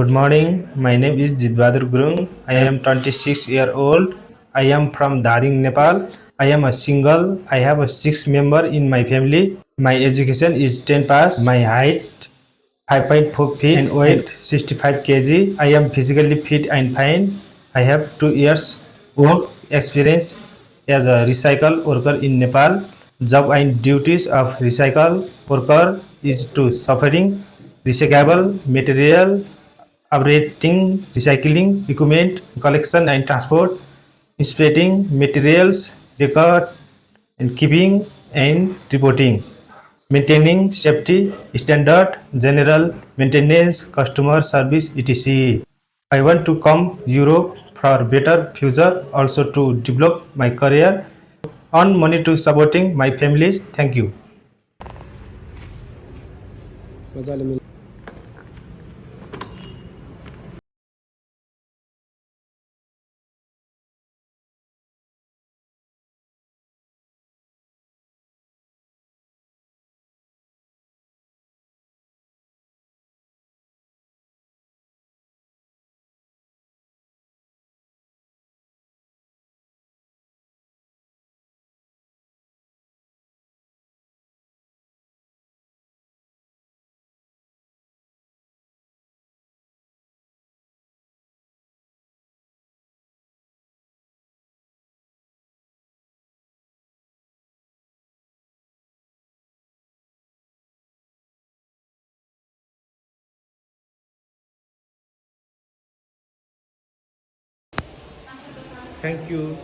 Good morning. My name is Jitbadur Gurung. I am 26 years old. I am from Dading, Nepal. I am a single. I have a 6 member in my family. My education is 10 pass. My height 5.4 feet and weight 65 kg. I am physically fit and fine. I have 2 years work experience as a recycle worker in Nepal. Job and duties of recycle worker is to suffering recyclable material, operating recycling equipment, collection and transport, inspecting materials, record and keeping and reporting, maintaining safety standard, general maintenance, customer service, etc. I want to come Europe for better future, also to develop my career, earn money to supporting my families. Thank you. मजाले मिल Thank you.